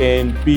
ANP,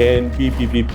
ANP, PPP,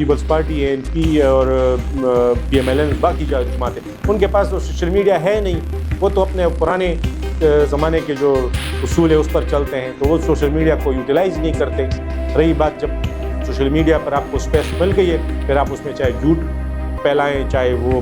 Peoples Party ہے ان کی اور PMLN باقی جماعتیں، ان کے پاس تو سوشل میڈیا ہے نہیں، وہ تو اپنے پرانے زمانے کے جو اصول ہے اس پر چلتے ہیں، تو وہ سوشل میڈیا کو یوٹیلائز نہیں کرتے۔ رہی بات جب سوشل میڈیا پر آپ کو اسپیس مل گئی ہے، پھر آپ اس میں چاہے جھوٹ پھیلائیں چاہے وہ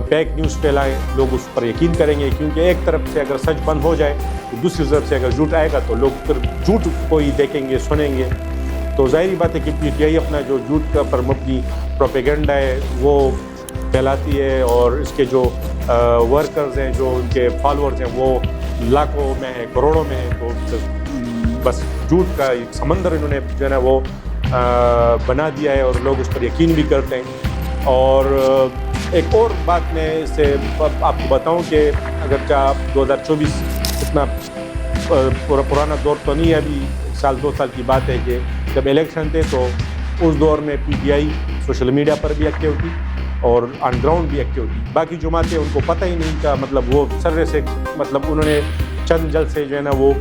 فیک نیوز پھیلائیں، لوگ اس پر یقین کریں گے، کیونکہ ایک طرف سے اگر سچ بند ہو جائے تو دوسری طرف سے اگر جھوٹ آئے گا تو لوگ پھر جھوٹ کو ہی دیکھیں گے، سنیں گے۔ تو ظاہری بات ہے کہ PTI اپنا جو جھوٹ کا پر مبنی پروپیگنڈا ہے وہ پھیلاتی ہے، اور اس کے جو ورکرز ہیں، جو ان کے فالورز ہیں، وہ لاکھوں میں ہیں، کروڑوں میں ہیں، تو بس جھوٹ کا ایک سمندر انہوں نے جو ہے نا وہ بنا دیا ہے، اور لوگ اس پر یقین بھی کرتے ہیں۔ اور ایک اور بات میں اس سے آپ کو بتاؤں کہ اگرچہ 2024 اتنا پرانا دور تو نہیں ہے، ابھی 1-2 سال کی بات ہے کہ جب الیکشن تھے تو اس دور میں PTI سوشل میڈیا پر بھی ایکٹیو تھی اور آن گراؤنڈ بھی ایکٹیو تھی۔ باقی جماعتیں ان کو پتہ ہی نہیں تھا، مطلب وہ سرے سے مطلب انہوں نے چند جلسے جو ہے نا وہ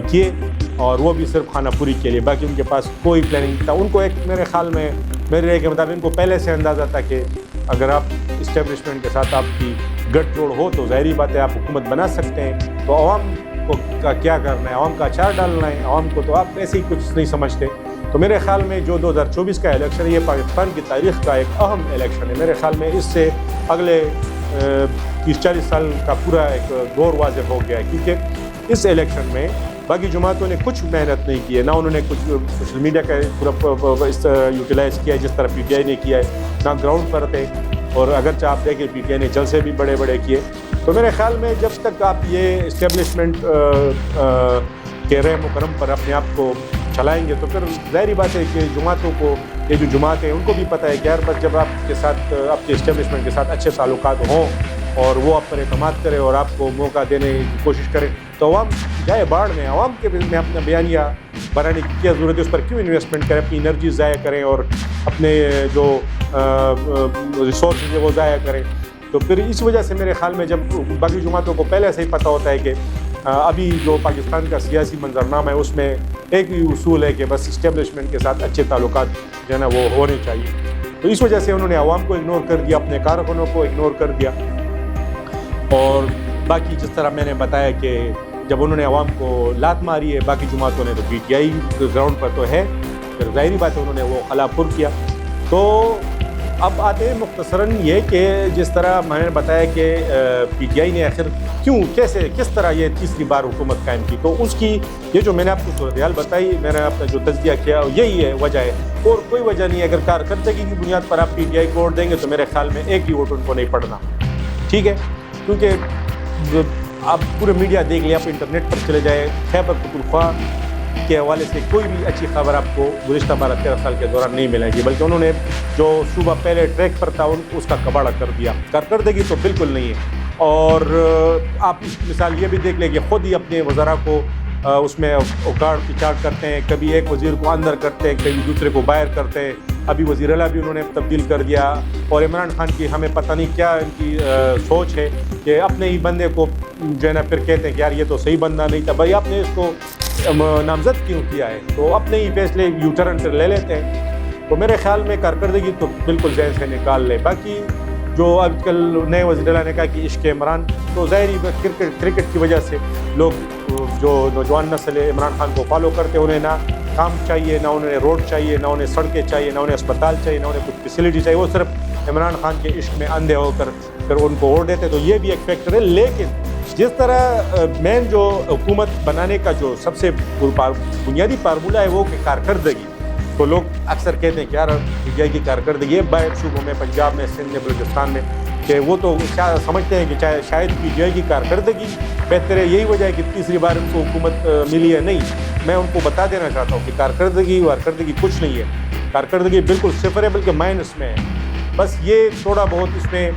کیے، اور وہ بھی صرف خانہ پوری کے لیے، باقی ان کے پاس کوئی پلاننگ تھا۔ ان کو ایک میرے خیال میں میرے رائے کے مطابق ان کو پہلے سے اندازہ تھا کہ اگر آپ اسٹیبلشمنٹ کے ساتھ آپ کی گٹھ جوڑ ہو تو ظاہری بات ہے آپ حکومت بنا سکتے ہیں، تو عوام کو کیا کرنا ہے، عوام کا اچار ڈالنا ہے، عوام کو تو آپ ایسے ہی کچھ نہیں سمجھتے۔ تو میرے خیال میں جو 2024 کا الیکشن ہے یہ پاکستان کی تاریخ کا ایک اہم الیکشن ہے۔ میرے خیال میں اس سے اگلے 30-40 سال کا پورا ایک دور واضح ہو گیا ہے، کیونکہ اس الیکشن میں باقی جماعتوں نے کچھ محنت نہیں کی ہے، نہ انہوں نے کچھ سوشل میڈیا کا پورا یوٹیلائز کیا ہے جس طرح PTI نے کیا ہے، نہ گراؤنڈ پر تھے، اور اگرچہ آپ دیکھیں PTI نے جلسے بھی بڑے بڑے کیے۔ تو میرے خیال میں جب تک آپ یہ اسٹیبلشمنٹ کے رحم و کرم پر اپنے آپ کو چلائیں گے تو پھر ظاہری بات ہے کہ جماعتوں کو، یہ جو جماعت ہیں ان کو بھی پتہ ہے کہ یار بس جب آپ کے ساتھ آپ کے اسٹیبلشمنٹ کے ساتھ اچھے تعلقات ہوں اور وہ آپ پر اعتماد کرے اور آپ کو موقع دینے کی کوشش کرے تو عوام جائے باڑ میں، عوام کے میں اپنا بیانیہ بنانے کی کیا ضرورت ہے، اس پر کیوں انویسٹمنٹ کریں، اپنی انرجی ضائع کریں اور اپنے جو ریسورسز ہیں وہ ضائع کریں۔ تو پھر اس وجہ سے میرے خیال میں جب باقی جماعتوں کو پہلے سے ہی پتہ ہوتا ہے کہ ابھی جو پاکستان کا سیاسی منظرنامہ ہے اس میں ایک ہی اصول ہے کہ بس اسٹیبلشمنٹ کے ساتھ اچھے تعلقات جو ہے نا وہ ہونے چاہیے، تو اس وجہ سے انہوں نے عوام کو اگنور کر دیا، اپنے کارکنوں کو اگنور کر دیا۔ اور باقی جس طرح میں نے بتایا کہ جب انہوں نے عوام کو لات ماری ہے باقی جماعتوں نے، تو PTI گراؤنڈ پر تو ہے، پھر ظاہری بات ہے انہوں نے وہ خلا پر کیا۔ تو اب آتے ہیں مختصراً یہ کہ جس طرح میں نے بتایا کہ PTI نے آخر کیوں کیسے کس طرح یہ تیسری بار حکومت قائم کی، تو اس کی یہ جو میں نے آپ کو صورتحال بتائی، میں نے اپنا جو تجزیہ کیا یہی ہے، وجہ ہے اور کوئی وجہ نہیں ہے۔ اگر کارکردگی کی بنیاد پر آپ PTI کو ووٹ دیں گے تو میرے خیال میں ایک ہی ووٹ ان کو نہیں پڑنا، ٹھیک ہے، کیونکہ آپ پورے میڈیا دیکھ لیں، آپ انٹرنیٹ پر چلے جائیں، خیبر پختونخوا کے حوالے سے کوئی بھی اچھی خبر آپ کو گزشتہ 12-13 سال کے دوران نہیں ملے گی، بلکہ انہوں نے جو صوبہ پہلے ٹریک پر تھا اس کا کباڑہ کر دیا، کارکردگی تو بالکل نہیں ہے۔ اور آپ اس مثال یہ بھی دیکھ لیں کہ خود ہی اپنے وزراء کو اس میں اکاڑ پچاڑ کرتے ہیں، کبھی ایک وزیر کو اندر کرتے ہیں، کبھی دوسرے کو باہر کرتے ہیں، ابھی وزیر اعلیٰ بھی انہوں نے تبدیل کر دیا، اور عمران خان کی ہمیں پتہ نہیں کیا ان کی سوچ ہے کہ اپنے ہی بندے کو جو ہے نا پھر کہتے ہیں کہ یار یہ تو صحیح بندہ نہیں تھا، بھائی آپ نے اس کو نامزد کیوں کیا ہے، تو اپنے ہی فیصلے یو ٹرن پھر لے لیتے ہیں۔ تو میرے خیال میں کارکردگی تو بالکل ذہن سے نکال لیں۔ باقی جو آج کل نئے وزیر اعلیٰ نے کہا کہ عشق عمران، تو ظاہری کرکٹ کی وجہ سے لوگ جو نوجوان نسل ہے عمران خان کو فالو کرتے ہیں، انہیں نہ کام چاہیے، نہ انہیں روڈ چاہیے، نہ انہیں سڑکیں چاہیے، نہ انہیں اسپتال چاہیے، نہ انہیں کچھ فیسلٹی چاہیے، وہ صرف عمران خان کے عشق میں اندھے ہو کر پھر ان کو ووٹ دیتے، تو یہ بھی ایک فیکٹر ہے۔ لیکن جس طرح مین جو حکومت بنانے کا جو سب سے بنیادی فارمولہ ہے وہ کہ کارکردگی، تو لوگ اکثر کہتے ہیں کہ یار PTI کی کارکردگی ہے باہر صوبوں میں، پنجاب میں، سندھ میں، بلوچستان میں، کہ وہ تو سمجھتے ہیں کہ شاید PTI کی کارکردگی بہتر ہے، یہی وجہ ہے کہ تیسری بار ان کو حکومت ملی ہے۔ نہیں، میں ان کو بتا دینا چاہتا ہوں کہ کارکردگی کچھ نہیں ہے، کارکردگی بالکل صفر ہے، بلکہ مائنس میں ہے۔ بس یہ تھوڑا بہت اس میں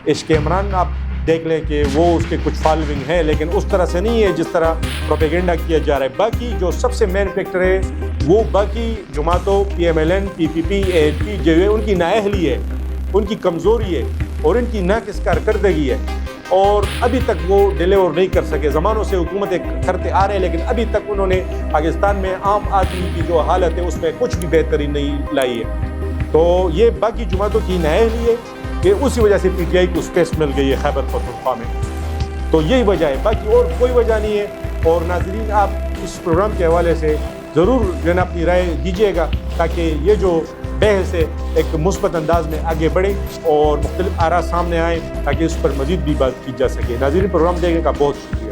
عشق عمران آپ دیکھ لیں کہ وہ اس کے کچھ فالوئنگ ہے، لیکن اس طرح سے نہیں ہے جس طرح پروپیگنڈا کیا جا رہا ہے۔ باقی جو سب سے مین فیکٹر ہے وہ باقی جماعتوں PMLN، PPP، ANP جو ہے ان کی نااہلی ہے، ان کی کمزوری ہے اور ان کی ناقص کارکردگی ہے، اور ابھی تک وہ ڈیلیور نہیں کر سکے۔ زمانوں سے حکومتیں کرتے آ رہے ہیں لیکن ابھی تک انہوں نے پاکستان میں عام آدمی کی جو حالت ہے اس میں کچھ بھی بہتری نہیں لائی ہے۔ تو یہ باقی جماعتوں کی نئے لیے کہ اسی وجہ سے پی ٹی آئی کو اسپیس مل گئی ہے خیبر پختونخوا میں. تو یہی وجہ ہے, باقی اور کوئی وجہ نہیں ہے. اور ناظرین آپ اس پروگرام کے حوالے سے ضرور جو ہے نا اپنی رائے دیجیے گا تاکہ یہ جو بحث ہے ایک مثبت انداز میں آگے بڑھے اور مختلف آراء سامنے آئیں تاکہ اس پر مزید بھی بات کی جا سکے. ناظرین پروگرام دیکھنے کا بہت شکریہ.